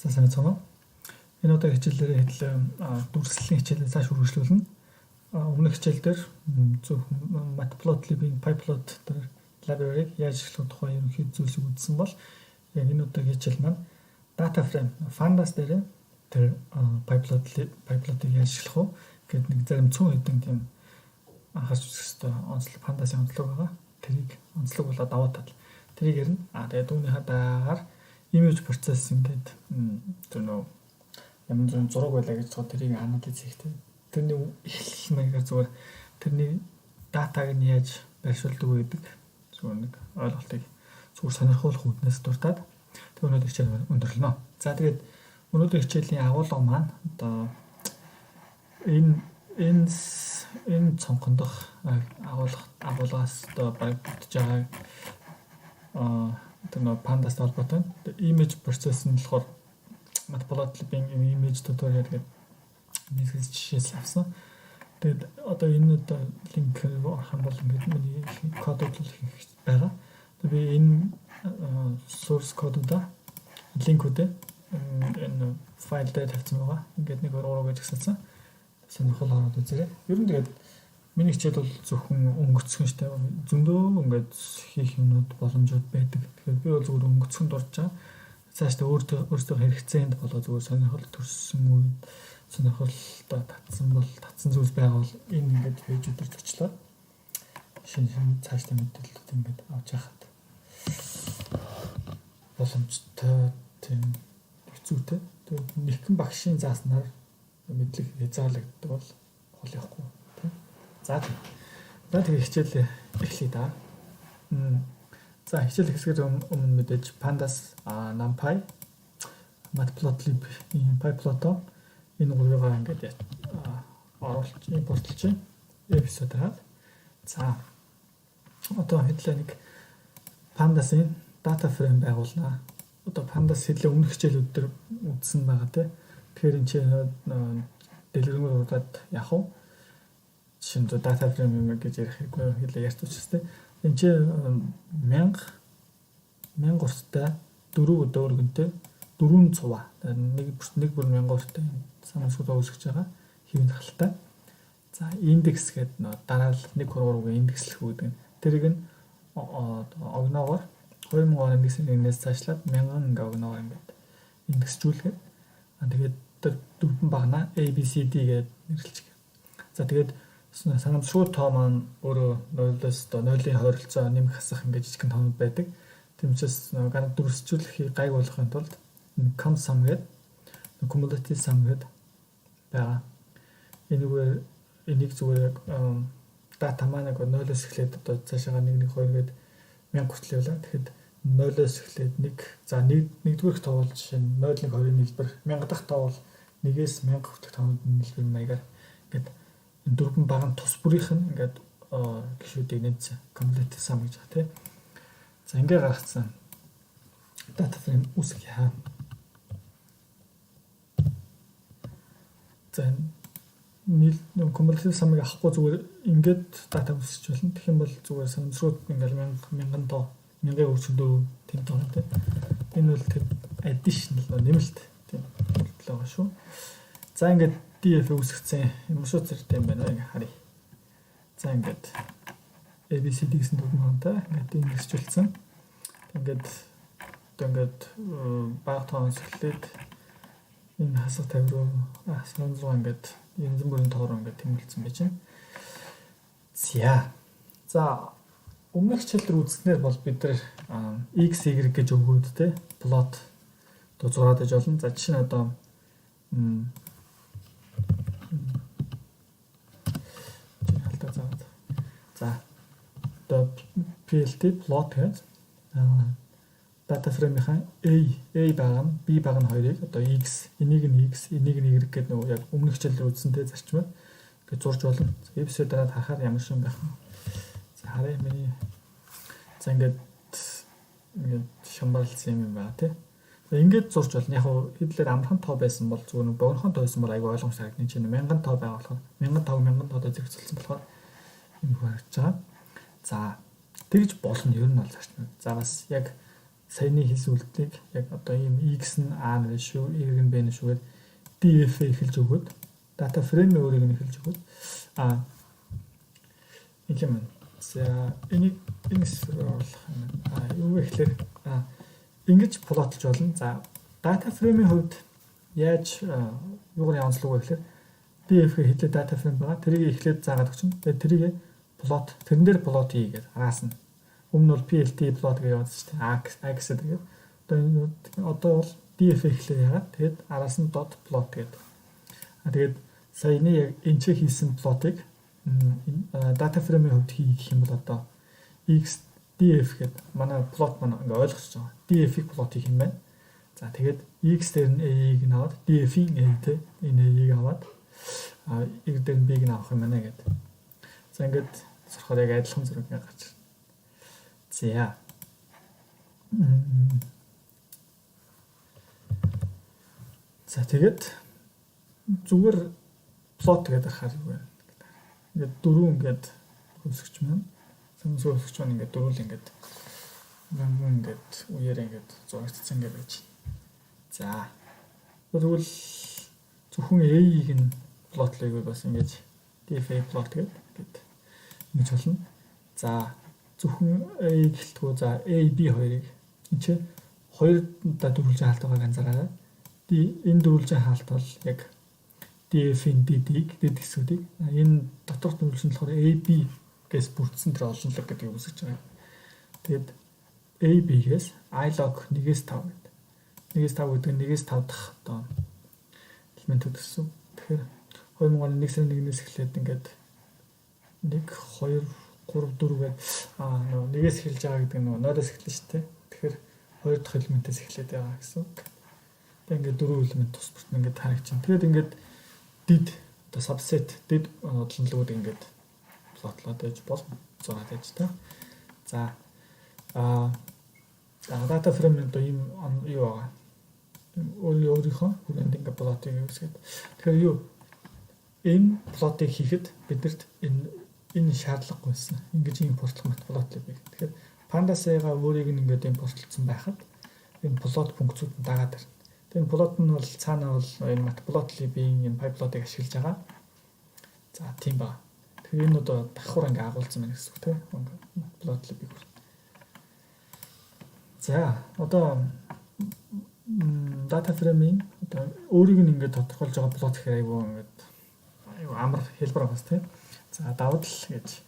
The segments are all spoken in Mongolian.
За санацгаа. Энэ удаагийн хичээлээр дүрслэлийн хичээлээ цааш үргэлжлүүлнэ. Өмнөх хичээлдэр зөвхөн matplotlib-ийн pyplot дээр library-г яаж ашиглах тухай ерөнхий зүйлсийг үзсэн бол яг энэ удаагийн хичээл маань data frame pandas дээр тэр pyplot-ыг яаж ашиглах вэ гэдэг нэг зарим цөөн хэдэн тийм анхаарч үзэх хэрэгтэй онцлог pandas-ийн онцлог байгаа. Тэрийг онцлог болоод даваа тал тэрийг ярина. Тэгээд үүнийхээ дагаар image processing гэдэг тэр нөө ямар нэгэн зураг байлаа гэж бодоход тэрийг анализ хийхдээ тэрний эхлэл маягаар зүгээр тэрний датаг нь яаж байршуулдаг вэ гэдэг зүгээр нэг ойлголтыг зүгээр сонирхуулах үүднээс дуртаад тэр өнөөдөр хичээл өндөрлөнө. За тэгээд өнөөдөр хичээлийн агуулга маань одоо энэ цонхондох агуулгаас одоо баригдаж байгаа тэр нөө pandas холбоотой image processing болохоор matplotlib-ийн image tutorial гэдэг нэг жишээс авсан. Тэгээд одоо энэ линк орох юм бол ингээд миний кодууд хийх байгаа. Тэгээд би энэ source code-уудаа линкүүдээ энэ файл дээр тавьсан байгаа. Ингээд нэг уруу гэж гисэлсэн. Сонирхол хараад үзээрэй. Ер нь тэгээд миний хичээл бол зөвхөн өнгөцгөн штэ зөндөө ингээд хийх юмнууд боломжууд байдаг. Тэгэхээр би бол зөвхөн өнгөцгөн дурж байгаа. Цаашдаа өөртөө хэрэгцээнд болоо зүгээр сонирхол төрсөн үед сонирхолтой татсан зүйлс байгаад энэ ингээд пэйж өдөртөгчлөө. Шинэ цаашдаа мэдээлэлүүд ингээд авч яхад боломжтой тийм хэцүүтэй. Тэгээд нэгэн багшийн зааснаар мэдлэг хязгаарлагддаг бол хол явахгүй тийм. За тэгээд хичээл эхлэе да. За хичээл хэсгээр өмнө мэдээж pandas, numpy, matplotlib, pyplot энэ гурвыгаа ингээд оруулж импортлж эпизод хаад. За одоо хэдлээ нэг pandas-ийн data frame байгуулнаа. Одоо pandas хэдлээ өмнөх хичээлүүд дээр үзсэн байгаа тийм. Тэгэхээр энэ чинь дэлгэрэнгээр удаад яах вэ? Шинэ data frame юм гэж ярих хэрэггүй хэлээ ярьж үзсэн. Энд чи 1000 урттай 4 өдөр өргөнтэй 4 цуваа нэг бүр 1000 урттай санамсгууд үүсгэж байгаа хэвийн тахалтай. За индекс гэдэг дараа л 1.3-гийн индекслэх үүдэг. Тэрийг нь огноогоор 2000 оны 1-ээс цаашлаад 1000 ингээ огноогоор ингээд индексжүүлгээд тэгээд тэр дөрвөн багнаа ABCD гэдэг нэрлэлж. За тэгээд санамсруу тоо маань өөрөө 0-оос 0-ийн ойролцоо нэмэх хасах ингээд жижигхэн тоонууд байдаг. Тэмцээс гараг дүрсжүүлэхийг гайг болгохын тулд com sum гэдэг cumulative sum гэдэг байгаа. Энийг зүгээр дата маань 0-оос эхлээд одоо цаашаа 1 1 2 гээд 1000 хүртэл явлаа. Тэгэхэд 0-оос эхлээд 1 за 1-р тоо бол жишээ нь 0 1 20 нийлбэр 1000 дахь тоо бол 1-ээс 1000 хүртэлх тоонууд нийлбэр маягаар ингээд энэ дөрвөн багын тус бүрийнх нь ингээд гişүүдийг нэмсэн cumulative sum гэж байна тийм. За ингээд гаргацсан data frame үүсгэх. За cumulative sum-ыг авахгүй зүгээр ингээд data үүсгэж болно. Тэгэх юм бол зүгээр санамсрууд ингээд 1000 тоо 1000-ийн өрчөндөө тийм тоо тийм. Энэ бол тэр additional нэмэлт тийм болтол байгаа шүү. За ингээд DF үүсгэсэн юм шүү зэрэгтэй юм байна ингээ харъя. За ингээд ABCD гэсэн дөрвөн хоонтой ингээд индексжүүлсэн. Ингээд одоо ингээд баг тоон сэхлээд энэ хасах тавь руу асуун руу ингээд янз бүрийн тоороо ингээд тэмүүлсэн байж байна. За өмнөх хичээл дээр үзснээр бол бид нар x y гэж өгөөд те plot одоо зураад аж болно. За жишээ нь одоо за одоо PLT plot гэж data frame-ийн A баг нь B баг нь хоёрыг одоо x энийг нь x энийг нь y гэдэг нөгөө яг өмнөх хичээлээр үзсэнтэй зарчмаар гэж зурж болно. Эпизод дараад харахаар ямар шиг байх вэ? За харъя миний за ингээд шамбарлсан юм байна тий. Ингээд зурж болно. Яг хэдлээр амархан тоо байсан бол зүгээр нэг богинохон тоо байсан бол айгүй ойлгомжтой харагдана. Чинь 1000 тоо байгаа болохоор 1000 тоо зэрэгцүүлсэн болохоор энэ харагдаж байгаа. За тэгж болно ер нь бол зарчмаа. За бас яг саяны хийсэн үйлдэлийг яг одоо ийм x нь a нь шүү, y нь b нь шүүгээд df эхэлж өгөөд data frame өөрийг нь эхэлж өгөөд юм. За энийг оруулах юм. Юу гэхээр ингэж плотлж болно. За data frame-ийн хувьд яаж юугаар явуулах вэ гэхээр df-ийг хэдэлээ data frame байгаа. Тэрийг эхлээд заагаад өгчнө. Тэгээд тэрийг плот тэрэн дээр плот хийгээд араас нь өмнө бол plt plot гэж явуулсан шүү дээ. X гэдэг. Одоо бол df эхлээд яагаад тэгээд араас нь dot plot гэдэг. Тэгээд саяны яг энэ ч хийсэн плотыг data frame-ийн хувьд хийх юм бол одоо x df гэдэг манай plot маань ингээ ойлгож байгаа. df-ийг plot хийх юм байна. За тэгээд x дээр нь a-ийг нь аваад df-ийн a-тэй энэ a-ийг аваад y дээр нь b-ийг нь авах юм байна гэдэг. За ингээд сурахаар яг адилхан зураг гарч ирнэ. За. За тэгээд зүгээр plot гэдэг харах юм байна. Ингээд дөрөв ингээд хөлсөгч маань самс хөлсөгч маань ингээд дөрөв л ингээд үеэр ингээд зурагцсан ингээд байж. За. Тэгвэл зөвхөн A-ийг нь плотлыг бас ингээд df plot гэдэг ингэж болно. За зөвхөн A гэлтгүү за A B хоёрыг энэ чинь хоёр удаа дөрвөлжин хаалт байгааг анзаараарай. Энэ дөрвөлжин хаалт бол яг df-ийн d-ийг дэд хэсгүүдийг энэ доторх дөрвөлжин болохоор A B гэс бүрдсэн тэр олонлог гэдгийг үүсгэж байгаа. Тэгэд A B-гээс I log 1-5 гэдэг. 1-5 гэдэг нь 1-5 дахь одоо элементүүд гэсэн. Тэгэхээр 2001 сарын 1-ээс эхлээд ингээд 1 2 3 4 гээд нэгээс эхэлж байгаа гэдэг нь ноодоос эхэлнэ шүү дээ. Тэгэхээр хоёр дахь элементээс эхлээд байгаа гэсэн. Тэгээд ингээд дөрвөн элемент тус бүрт ингээд харагдчихна. Тэгээд ингээд did одоо subset did олонлогууд ингээд плотлоод байж болно. Зураад байж та. За data frame одоо ийм юу байгаа. Өөрийнхөө хүрээнд ингээд плотыг үүсгээд. Тэгэхээр юу энэ плотыг хийхэд бидэрт энэ шаардлагагүй байсан. Ингэж импортлох матплотлыг бий. Тэгэхээр Pandas-га өөрийг нь ингээд импортлсон байхад энэ плот функцүүд нь дагаад байна. Тэгээ плот нь бол цаанаа бол энэ matplotlib-ийн энэ pipeline-ыг ашиглаж байгаа. За тийм ба. Тэгэхээр энэ одоо давхар ингээд агуулсан байна гэсэн үг тийм. Matplotlib-ийг. За одоо data frame-ийн одоо өөрийг нь ингээд тодорхойлж байгаа плот гэхээр айгүй ингээд амар хэлбэр байгаас тийм. За давдал гэж.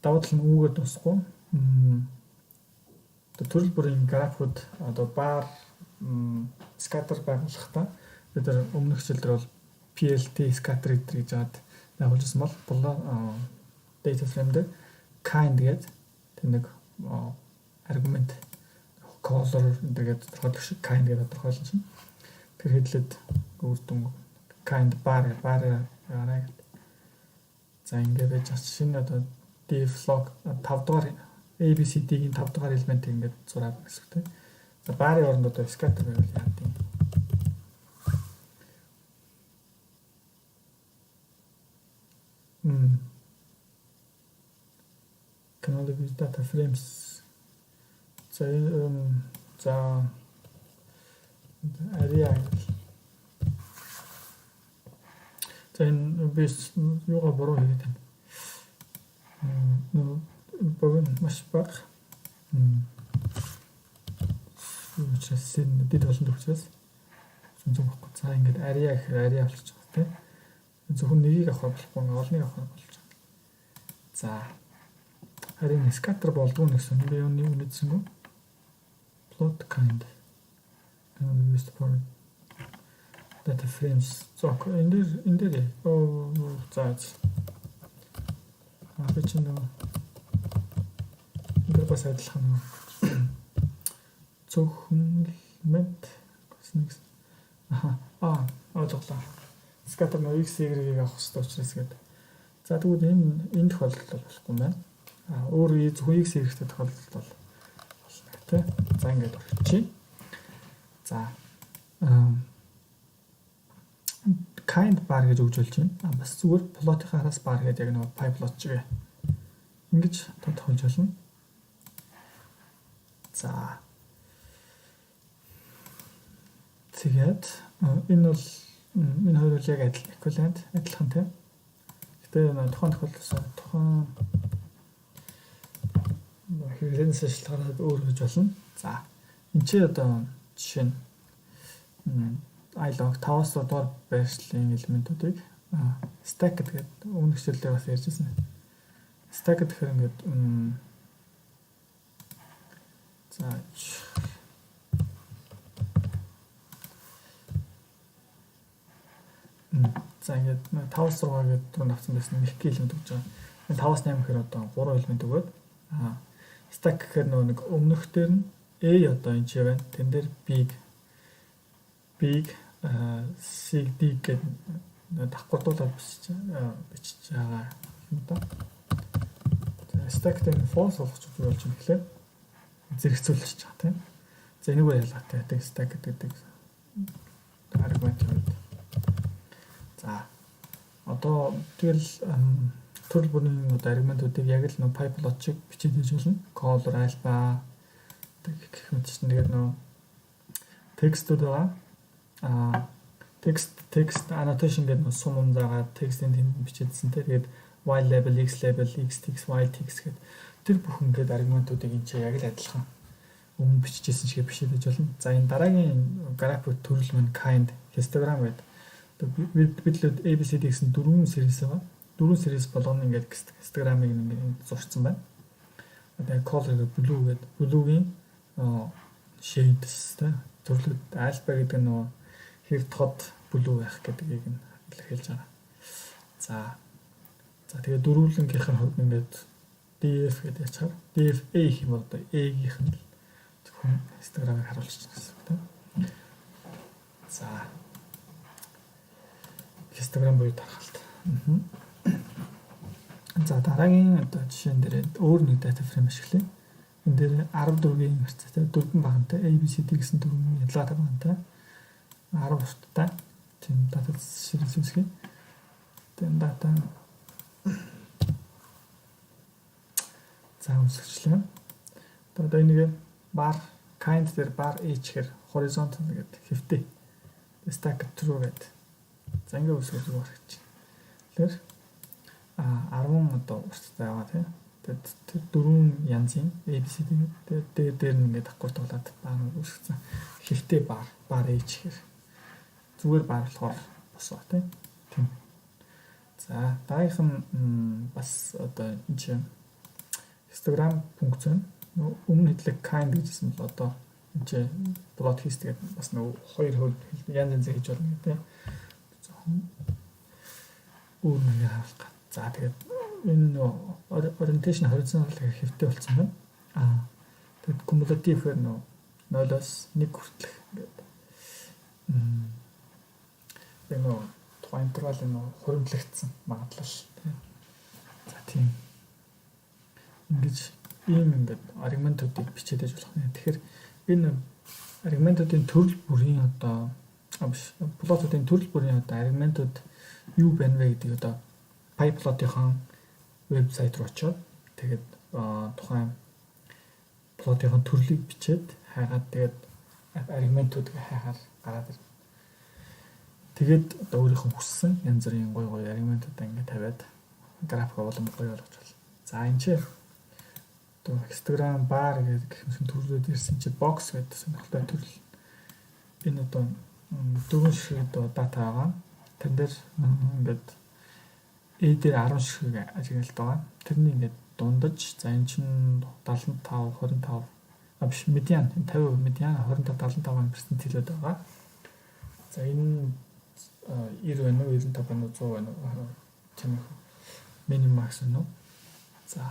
Давдал нь үүгээр дуусахгүй. Төрөл бүрийн графууд одоо bar scatter байгуулахдаа бид нар өмнөх хичээлдэр бол PLT scatter гэж жаад байгуулжсэн бол data frame дээр kind гэдэг тэр нэг аргумент caller гэдэг тодорхойлох шиг kind гэдэг тодорхойлсон чинь тэр хэдлээд үрдүн kind bar гараа. За ингээд байж шинэ одоо def log 5 дугаар ABCD-ийн 5 дугаар элементийг ингээд зураад гэсэн үг тийм. За барын оронд одоо scatter байвал яа гэв. Canonical data frames. За area. За энэ бис юугаа буруу хийгээд байна. Богино маш бага. Учирс энэ дэд олон төгсөөс зүүн баггүй. За ингээд area гэхээр area болчих жоох тийм. Зөвхөн нэгийг авах болохгүй, олныг авах болж байгаа. За харин scatter болдгоо гэсэн би юу нэгдсэнгүү. Plot kind. Used for data frames. So энэ дээр за би ч нөө энэ бас адилхан зөвхөн элемент гэсэн нэг ойлголоо. Scatter нөө x y-ийг авах хэрэгтэй учраас гэдэг. За тэгвэл энэ тохиолдолд болохгүй юм байна. Өөр зөвхөн x y-тэй тохиолдолд бол болно тий. За ингээд орчихъя. За kind bar гэж өгж болж байна. Бас зүгээр plot-ийн араас bar гэдэг яг нэг pipeline чигээ. Ингэж тодорхойлж болно. За Тэгээд энэ бол энэ хоёр бол яг equivalent адилхан тийм. Гэтэ тухайн тохиолдолд тухайн хэрэглэнээс шалтгаалаад өөр гэж болно. За энэ чи одоо жишээ нь iLog 5-аас дугаар байршлын элементүүдийг stack гэдэг өмнөх хэсгээр бас ярьжсэн. Stack гэхээр ингээд за ингээд 5-аас 6 гэдэг түрүүнд авсан байсан нэг элемент өгч байгаа. Энэ 5-аас 8 гэхээр одоо 3 элемент өгөөд stack гэхээр нэг өмнөх дээр нь A одоо энэ ч байна. Тэн дээр big C D гэдэг давхардуулаад бичиж байгаа юм да. Stack дээр false болгож болж юм гэхлээр зэрэгцүүлж байгаа тийм. За энэгээр ялгаатай. Тэг stack гэдэг аргумент юм. За одоо тэгэл төрөл бүрийн аргументуудыг яг л pipe logic бичиж хийж болно. Caller alpha гэх мэт чинь тэгээд текстүүд байгаа. Text annotation гэдэг сум заагаад текстийн тэнд бичээдсэн тэгээд y label, x label, x text, y text гэдэг тэр бүхэн гэдэг аргументуудыг энэ чинь яг л адилхан өмнө бичижсэн шиг бичиж болно. За энэ дараагийн график төрөл маань kind histogram гэдэг. Бид л ABCD гэсэн 4 series байгаа. 4 series болгоно ингээд histogramыг ингээд зурцсан байна. Одоо color blue гэдэг blue-гийн shades төрлөд alpha гэдэг нь хэр тод blue байх гэдгийг нь илэрхийлж байгаа. За тэгээд дөрвөлөнгийнх нь хувьд ингээд DF гэдэг ячаар DFA гэх юм одоо A-гийнх нь зөвхөн histogramыг харуулж байгаа гэсэн үг тийм. За histogram буюу тархалт. За дараагийн одоо жишээн дээр өөр нэг data frame ашиглая. Энд дээр 14-ийн харьцаатай 4 багантай ABCD гэсэн 4 ялгаатай багантай 10 урттай тийм data series үүсгэн. Тэгээд data за үүсгэжлээ. Одоо энийг bar kind дээр bar h гэхээр horizontal гэдэг хэвтэй stack true гэдэг. За ингэ үүсгэж байгаа гэж. Тэгэхээр 10 одоо урттай байгаа тийм. Тэгээд тэр 4 янзын ABCD тэгээд дээр нь ингээд давхардуулаад баанууд үүсгэсэн. Хэвтэй bar h гэхээр зүгээр bar болохоор босоо тийм. За дараагийнх нь бас одоо энэ чинь histogram функцэн өмнө хэдлэг kind гэжсэн бол одоо энэ чинь plot хийх гэдэг бас нэг хоёр хөл янз хийж болно гэдэг. Өөр нэг хаалт. За тэгээд энэ orientation horizontal гэх хэвтэй болсон байна. Тэгээд cumulative гэх нь 0-оос 1 хүртэлх гэдэг. Энэ тухайн интервал нь хуримтлагдсан магадлал тийм. За тийм. Ингэж ийм ингээд аргументуудыг бичиж байж болох юм. Тэгэхээр энэ аргументуудын төрөл бүрийн одоо плотуудын төрөл бүрийн одоо аргументууд юу байна вэ гэдэг одоо PyPlot-ийн вебсайт руу очиод тэгээд тухайн плотын төрлийг бичээд хайгаад тэгээд аргументуудыг хайхаар гараад ирнэ. Тэгээд одоо өөрийнхөө хүссэн янз бүрийн гоё аргументуудаа ингээд тавиад график болон гоё болгож байна. За энэ чинь одоо histogram bar гэдэг юм төрлүүд ирсэн чинь box гэдэг сонирхолтой төрөл. Энэ одоо дөрвөн шиг одоо дата байгаа. Тэн дээр ингээд A дээр 10 шиг ажиглалт байгаа. Тэрний ингээд дундаж за энэ чинь 75 25 биш медиан 50 медиан 25 75% хэлээд байгаа. За энэ 90 байна уу 95 байна уу 100 байна уу тийм минимакс байна уу. За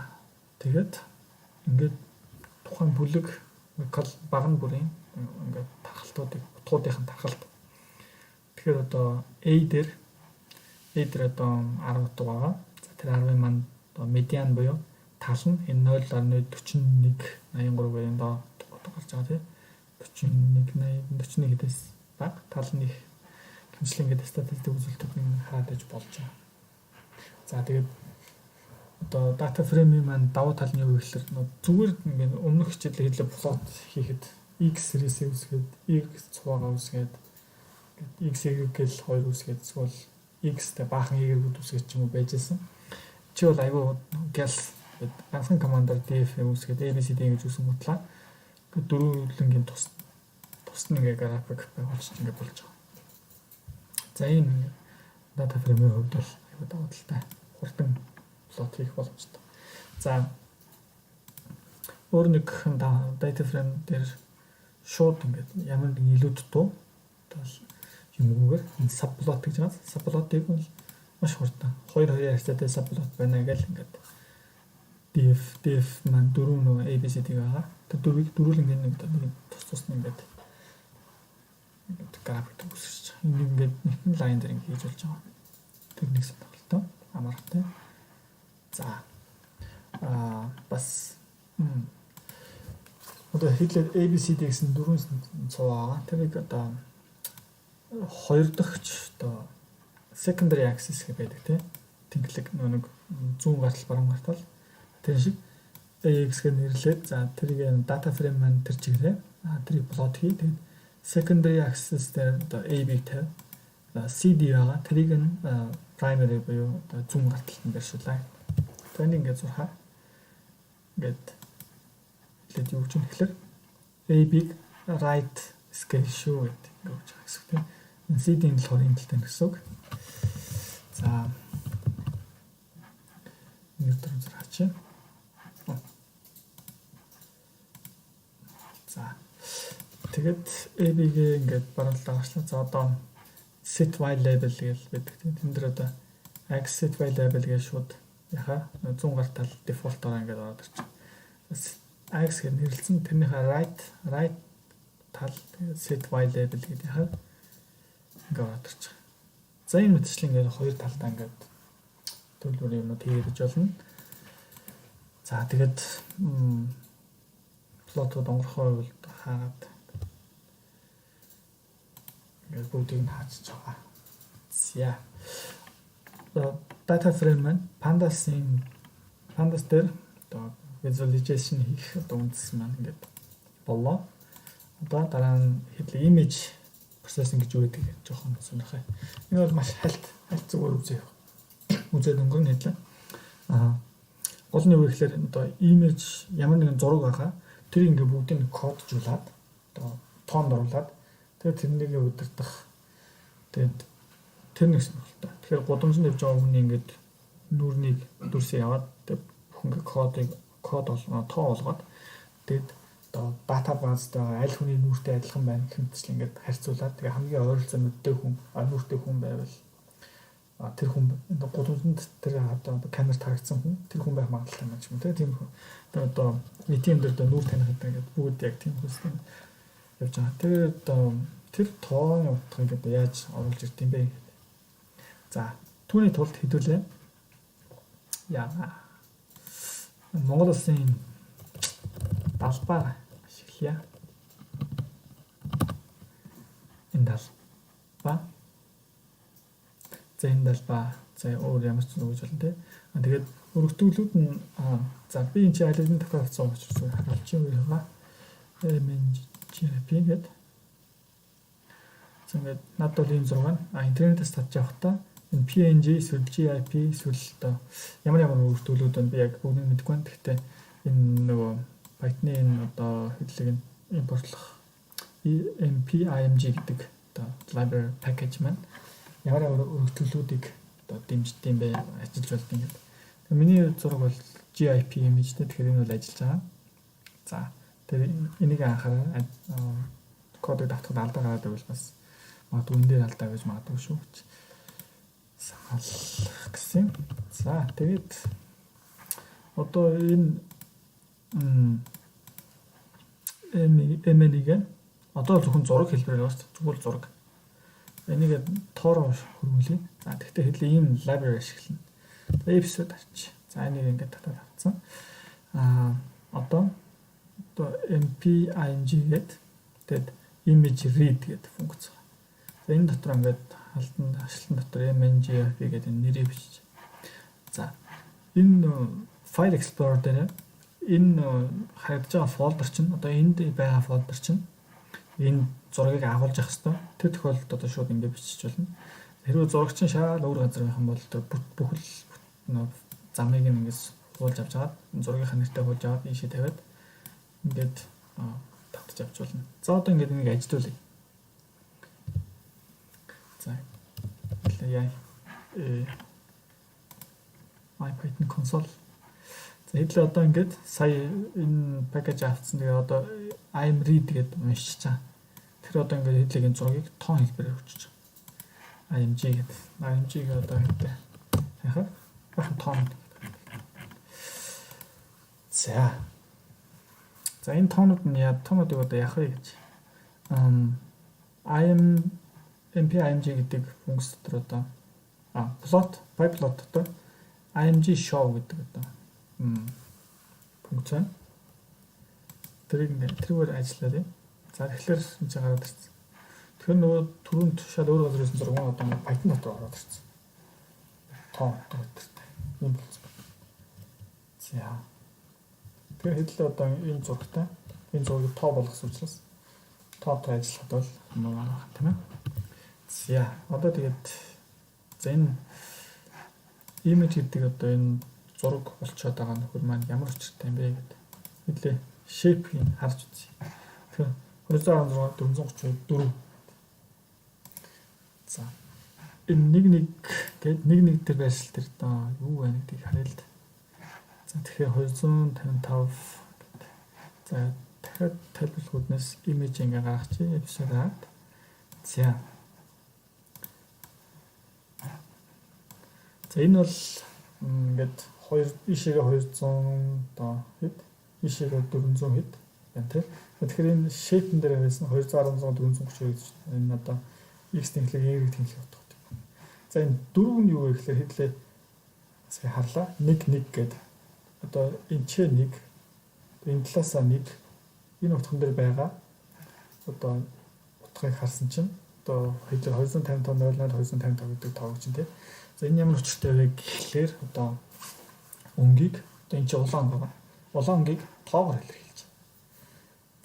тэгээд ингээд тухайн бүлэг багны бүрийн ингээд тархалтуудыг утгуудын тархалт. Тэгэхээр одоо A дээр одоо 10 утга байгаа. За тэр 10-ын маань одоо медиан буюу тал нь энэ 0.41 83 гэрийн доо утга гарч байгаа тийм 41 80 41 гэдээс баг тал нь их хэмжлэн гэдэг статистик үзүүлэлтүүдийг хараад иж болж байгаа. За тэгээд одоо data frame-ийн маань давуу тал нь юу гэхээр зүгээр ингээд өмнөх хичээлээ хэлээ плот хийхэд x series-ийг үсгээд x цуваагаа үсгээд X-ийг гэл хоёр үсгээд эсвэл X-тэй баахан Y-үүд үсгээд ч юм уу байжсэн. Чи бол айгүй гэл ганцхан командаар df үсгээд ABCD гэж үсэн мутлаа. Ингээд дөрвөлнгийн тусна ингээ график байгуулж ингээ болж байгаа. За энэ дата фреймийн хувьд бол айгүй давуу талтай. Хурдан плот хийх боломжтой. За өөр нэг data frame дээр шууд ингээд ямар нэг илүү дутуу юмгүйгээр subplot гэж байгаа. Subplot-ыг бол маш хурдан 2-2 харьцаатай subplot байна гэж ингээд df маань дөрөв нөгөө ABCD байгаа. Тэр дөрвөлнгийн нэг тус нь ингээд график үүсгэж байгаа. Энийг ингээд нэгэн лайн дээр ингээд хийж болж байгаа. Тэр нэг сонирхолтой амаргатай. За бас одоо хэлээд ABCD гэсэн дөрвөн цов байгаа. Тэрийг одоо хоёр дахь одоо secondary axis гэх байдаг тийм. Тэнхлэг нэг зүүн гартал баруун гартал тэр шиг AX гэж нэрлээд за тэрийг data frame маань тэр чиглэлээ тэрийг plot хий. Тэгээд secondary axis дээр одоо AB тавь. CD байгаа. Тэрийг нь primary буюу одоо зүүн гарталд нь барьшуулаа. Тэгээд ингээд зурхаа ингээд хэлээд юу гэж юм тэгэхээр AB-г right scale шүү гэдэг ингэж байгаа гэсэн үг тийм. Энэ CD-ийн болохоор энэ талтай гэсэн үг. За нэг дөрөв зурхаач. За тэгээд AB-г ингээд баруунлаа гарчлаа. За одоо set y label гэж байдаг тийм. Тэн дээр одоо x set y label гэж шууд яхаа 100 гартал дефолтоор ингээд ороод ирчих. X гэж нэрлэлсэн тэрнийхээ right тал set y label гэдэг яхаа ингээд ороод ирчих. За энэ мэтчлэн ингээд хоёр талдаа ингээд төлөвлөрийн юмнууд хийж болно. За тэгээд плотод онгорхой бол хаагаад ингээд бүгдийг нь хаачиж байгаа. За data frame маань pandas дээр одоо visualization хийх одоо үндэс маань ингээд боллоо. Одоо дараа нь хэдл image processing гэж үүдэг жоохон сонирхоо. Энэ бол маш хальт зүгээр үзээд өнгөрнө хэдлээ. Гол нь юу гэхээр одоо image ямар нэгэн зураг байгаа тэр ингээд бүгдийг коджуулаад одоо тоонд оруулаад тэгээд тэрнийг удирдах тэгээд тэр нэг сонирхолтой. Тэгэхээр гудамжинд явж байгаа хүний ингээд нүрийг дүрсээ яваад тэгээд бүхэн код болгоо тоо болгоод тэгээд одоо датабазд аль хүний нүртэй адилхан байна гэх мэтчил ингээд харьцуулаад тэгээд хамгийн ойролцоо нүртэй хүн байвал тэр хүн гудамжинд тэр одоо камер таагдсан хүн тэр хүн байх магадлалтай юм чинь тийм одоо ATM дээр нүр таних гэдэг ингээд бүгд яг тийм хүсдэг явж байгаа. Тэгээд тэр тоон утгыг одоо яаж оруулж ирд юм бэ? За түүний тулд хэдүүлээ. Яа. Монгол улсын далбаар ашиглая. Энэ далбаа. За энэ далбаа. За өөр ямар ч нэг гэж болно те. Тэгээд өргөтгөлүүд нь за би энэ чинь алидын татаад авсан учраас харуулж юм байгаа. MNGP гэдэг. Тэгээд надад бол энэ зураг нь интернетээс татж авахдаа энэ PNG эсвэл GIP эсвэл одоо ямар өргөтгөлүүд байна би яг бүгдийг мэдэхгүй байна. Гэхдээ энэ нөгөө Python-ы энэ одоо хэдлэг импортлох MPIMG гэдэг одоо library package маань ямар өргөтгөлүүдийг одоо дэмждэг юм бэ ажиллаж болдог юм. Тэгээд миний зураг бол GIP image-тэй тэгэхээр энэ бол ажиллаж байгаа. За тэр энийг анхаараа кодыг давтахад алдаа гараад байвал бас магадгүй энэ дээр алдаа гэж магадгүй шүү гэж сануулах гэсэн. За тэгээд одоо энэ ML-ийг одоо зөвхөн зураг хэлбэрээр бас зүгээр зураг. Энийг тоороо хөрвүүлье. За тэгтээ хэдлээ ийм library ашиглана. Episode арч. За энийг ингээд татаад авцсан. Одоо MPIMG гэдэг тэгээд image read гэдэг функц байна. За энэ дотор ингээд ашиглалтын дотор MNGFP гэдэг нэрийг бичиж. За энэ file explorer дээр энэ харагдаж байгаа фолдер чинь одоо энд байгаа фолдер чинь энэ зургийг агуулж явах хэрэгтэй. Тэр тохиолдолд одоо шууд ингэ бичиж болно. Хэрвээ зурагчин шал өөр газар байх юм бол тэр бүхэл замыг ингэж хуулж авч агаад зургийнхаа нэртэй хуулж аваад ийшээ тавиад ингээд татж авч болно. За одоо ингээд нэг ажилуулъя. За яа MyPython console. За хэдлээ одоо ингээд сая энэ пакэж авцсан. Тэгээ одоо I'm read гэдэг уншиж чаа. Тэр одоо ингээд хэдлээ энэ зургийг тоон хэлбэрээр өгч чаа. IMG гэдэг. IMG-г одоо хэвтэй. Яхаа бахан тоон. За энэ тоонууд нь тоонуудыг одоо яах вэ гэж. MP-IMG гэдэг функц дотор одоо plot, pyplot дотор IMG show гэдэг одоо функц байна. Тэргээр ажиллаарай. За тэгэхээр энэ ч гараад ирсэн. Тэгэхээр нөгөө түрүүнд шал өөр газар ирсэн зураг одоо Python дотор ороод ирсэн. Тоон дотор. Ийм болсон. За. Тэгэхээр хэдлээ одоо энэ зурагтай энэ зургийг тоо болгосон учраас тоотой ажиллахад бол муу байна тийм ээ. За одоо тэгээд за энэ image гэдэг одоо энэ зураг болчиход байгаа нөхөр маань ямар учиртай юм бэ гэдэг. Хэдлээ shape-ийг харж үзье. Тэгэхээр 216 434. За энэ 11 гээд 11 дээр байршил дээр одоо юу байна гэдгийг харъя л да. За тэгэхээр 255 гэдэг. За дахиад тайлбарлахууднаас image ингээ гаргачих эпизодад. За. За энэ бол ингээд ишээгээ 200 одоо хэд ишээгээ 400 хэд байна тийм. Тэгэхээр энэ shape-н дээр байсан 216 430 гэж энэ одоо x тэнхлэг y тэнхлэг утгатай. За энэ дөрөв нь юу вэ гэхээр хэдлээ сая харлаа 1 1 гэдэг. Одоо энэ ч 1 энэ талаасаа 1 энэ утган дээр байгаа. Одоо утгыг харсан чинь одоо хэдлээ 255 0 255 гэдэг тоог чинь тийм. За энэ ямар учиртай вэ гэхлээр одоо өнгийг одоо энэ чинь улаан байгаа. Улаан өнгийг тоогоор илэрхийлж.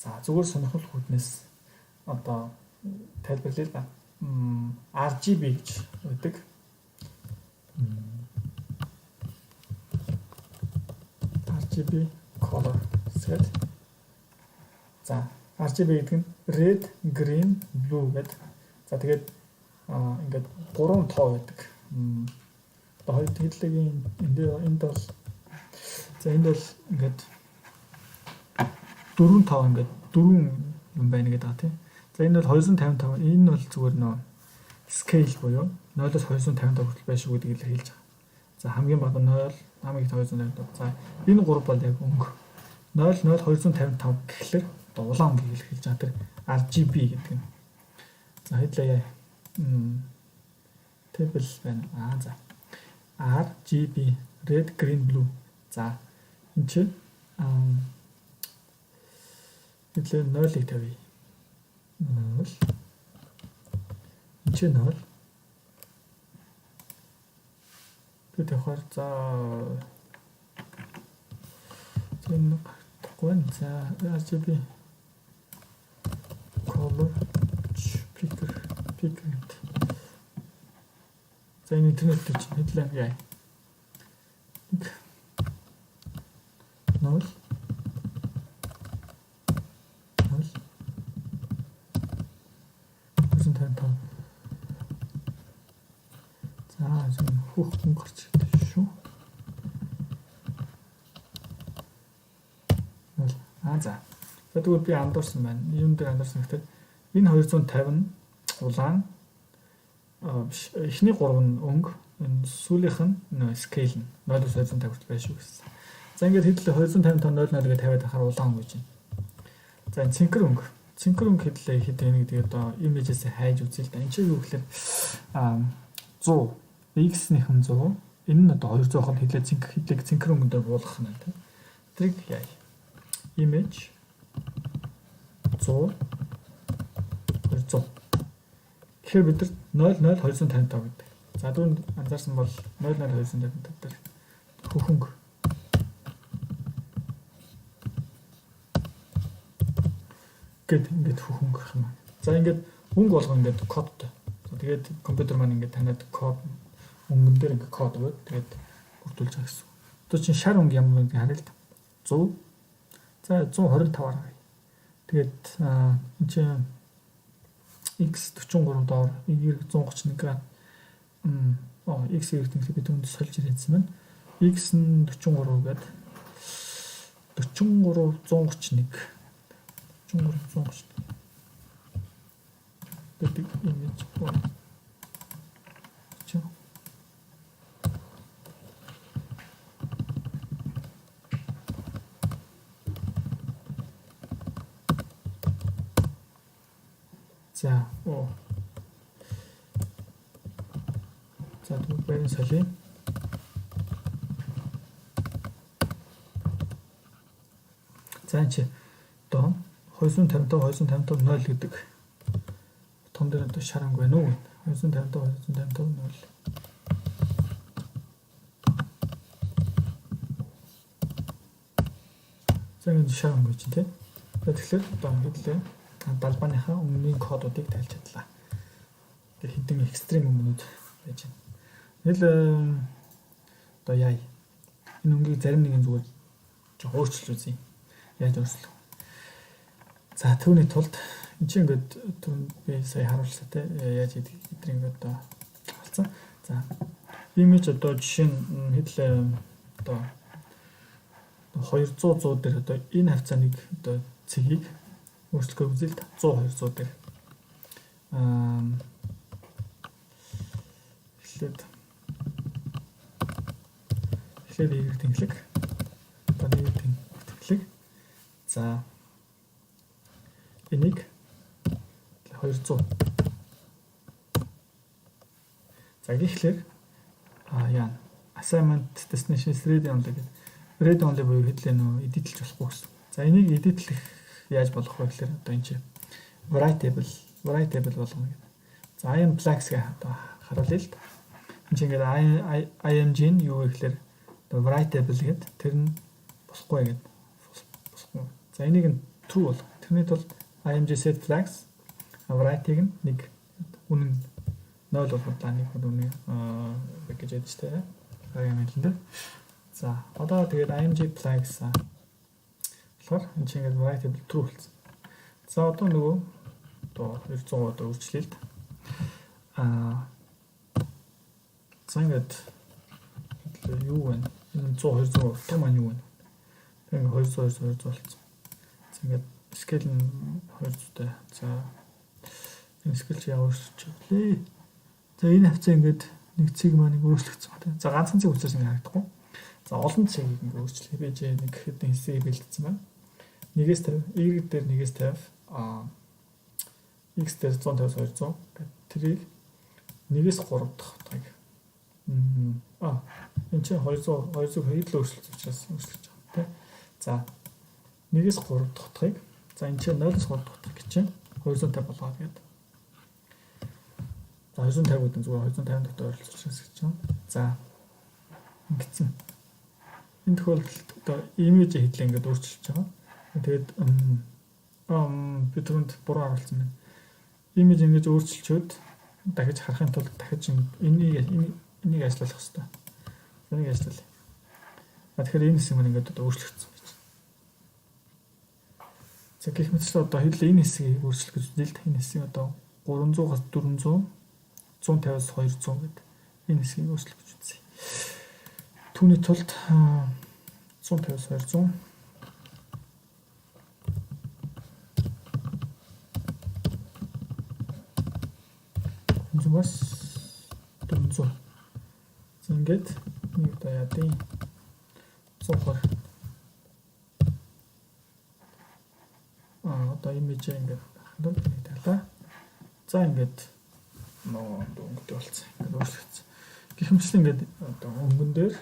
За зүгээр сонирхол хүднээс одоо тайлбарлая л да. RGB гэж үүдэг. RGB color set. За RGB гэдэг нь red, green, blue гэдэг. За тэгээд ингээд 3 тоо байдаг. Одоо хоёр тэглэгийн энд бол за энд бол ингээд 4 тоо ингээд 4 юм байна гэдэг тийм. За энэ бол 255. Энэ бол зүгээр нөө scale буюу 0-оос 255 хүртэл байх шүү гэдгийг илэрхийлж байгаа. За хамгийн бага 0, хамгийн их 255. За энэ 3 бол яг өнгө 0 0 255 гэхлээр одоо улаан өнгийг илэрхийлж байгаа. Тэр RGB гэдэг нь. За хэдлээ table байна. За RGB red green blue. За энэ чинь хэдлээ 0-ыг тавья. 0 энэ чинь 0 бид явахаар за энэ тохиолдол за RGB color picker за энэ интернет дээр чинь хэдлээ яа 0 хүн гарч ирдэг шүү. За. Тэгвэл би андуурсан байна. Юун дээр андуурсан гэхээр энэ 250 нь улаан эхний 3 нь өнгө, энэ сүүлийнх нь scale нь 0-оос 250 хүртэл байх шүү гэсэн. За ингээд хэдлээ 255 00 гэж тавиад ахаар улаан өнгө гэж байна. За энэ цэнхэр өнгө. Цэнхэр өнгө хэдлээ хэд вэ гэдэг одоо имижээс хайж үзье л да. Энэ чинь юу гэхээр 100 x-ийнхэн 100 энэ нь одоо 200-оход хэдлээ хэдлийг цэнхэр өнгөнд буулгах нь тийм. Тэрийг яа. Image 100 200. Тэгэхээр бид нар 00255 гэдэг. За дүүнд анзаарсан бол 00255 дээр хөхөнгө гэд ингээд хөхөнгөх юм. За ингээд өнгө болгоо ингээд кодтой. Тэгээд компьютер маань ингээд танаад код өнгөн дээр ингээд код өгöd тэгээд бүрдүүлж байгаа гэсэн. Одоо чинь шар өнгө ямар вэ харъя л да. 100. За 125 гаргая. Тэгээд энэ чинь x 43 доор y 131 градус x y-ийг бид үүнд сольж ирсэн байна. X нь 43 гээд 43 131 гэдэг имиж байна. За за тэгвэл солио. За энэ чи одоо 255 0 гэдэг том дээр одоо шар өнгө байна уу? 255 0. За энэ шар өнгө чинь тийм. Тэгэхээр одоо хэдлээ далбааныхаа өмнгийн кодуудыг тайлж чадлаа. Тэгээ хэдэн экстрим өмнөд байж байна. Тэгэл одоо яа. Энэ өнгийг зарим нэгэн зүгээр жоо өөрчилж үзье. Яаж өөрчлөх. За түүний тулд энэ чинь ингээд би сая харуулсан те яаж эдрийг одоо болсон. За имиж одоо жишээ нь хэдлээ одоо 200 дээр одоо энэ хавцааныг одоо цэгийг өөрчлөхөөр үзэл 100 200 дээр эхлээд y тэнхлэг одоо нэг тэнхлэг за энийг 200 за гэхлээр яа assignment destination read only гэдэг read only буюу хэдлээ нөө эдитэлж болохгүй гэсэн. За энийг эдитлэх яаж болох вэ гэхээр одоо энэ чинь variable болгоно гэдэг. За I am flags гэх одоо харуулъя л да. Энд чинь ингээд img нь юу вэ гэхээр одоо variable гэдэг тэр нь босхгүй гэдэг. Босхгүй. За энийг нь true бол. Тэрний тулд img set flags variety-г нь нэг үнэн 0 болгодлаа нэг үнэн гэж ядаж таарай. Variable дээр. За одоо тэгээд img flags болохоор энэ чинь ингээд variable true болсон. За одоо нөгөө одоо 200 одоо өөрчлөе л да. За ингээд юу вэ? Энэ 100 200 утга маань юу вэ? Тэгээд 200 болсон. За ингээд scale нь 200-тай. За энэ scale чи өөрчлөж өглөө. За энэ хавцаа ингээд нэг цэг маань өөрчлөгдсөн байна. За ганцхан цэг учраас ингэ харагдахгүй. За олон цэгийг ингээд өөрчлөе. Би ч нэг хэдэн хэсгийг бэлдсэн байна. Нэгээс 50, y дээр нэгээс 50, x дээр 150 200 гэдэг тэрийг нэгээс 3 дахь утгыг энэ чинь 200 хэдл өөрчлөлт учраас өөрчлөж байгаа тийм. За нэгээс 3 дахь утгыг за энэ чинь 0-3 дахь утгыг чинь 250 болгоод гэдэг. За 250 гэдэг зүгээр 250 дахь ойролцоочноос гэж байна. За ингэсэн. Энэ тохиолдолд одоо имиж хэдлээ ингээд өөрчилж байгаа. Тэгээд би түрүүнд буруу харуулсан байна. Имиж ингэж өөрчилчөөд дахиж харахын тулд дахиж энийг ажиллах хэрэгтэй. Энийг ажиллая. Тэгэхээр энэ хэсэг маань ингээд одоо өөрчлөгдсөн гэж. За гэх мэтлээ одоо хэдлээ энэ хэсгийг өөрчлөх гэж үзэл энэ хэсгийг одоо 300-аас 400 150-аас 200 гэдэг энэ хэсгийг өөрчлөх гэж үзье. Түүний тулд 150-аас 200 бас 400. За ингээд нэг удаа яадیں۔ 120. Одоо имиж ингээд хадвал нэг талаа. За ингээд өнгөтэй болсон. Ингээд өөрчлөгдсөн. Гэх мэтлээ ингээд одоо өнгөн дээр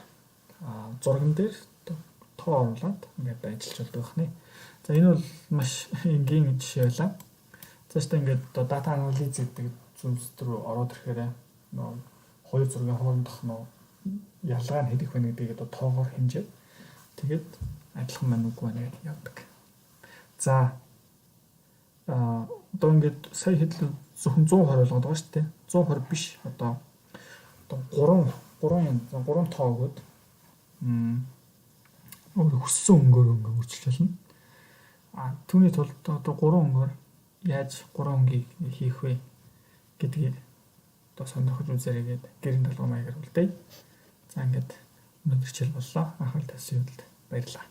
зурган дээр тоо оруулаад ингээд ажиллаж болдог байна. За энэ бол маш энгийн жишээ байлаа. Цаашдаа ингээд одоо data analysis гэдэг зүйлс рүү ороод ирэхээр хоёр зургийн хоорондох ялгаа нь хэдих байна гэдгийг одоо тоогоор хэмжээд тэгээд адилхан байна уугүй байна гэдэг явдаг. За Одоо ингээд сая хэдл зөвхөн 120 болгоод байгаа шүү дээ. 120 биш. Одоо 3 тоо өгöd хүссэн өнгөөр үржилж болно. Түүний тулд одоо 3 өнгөөр яаж 3 өнгийг хийх вэ гэдгийг одоо сонирхож үзээрэй гэдэг гэрийн толгой маягаар үлдээе. За ингээд өнөөдөр хичээл боллоо. Анхаарал тавьсан юмд баярлалаа.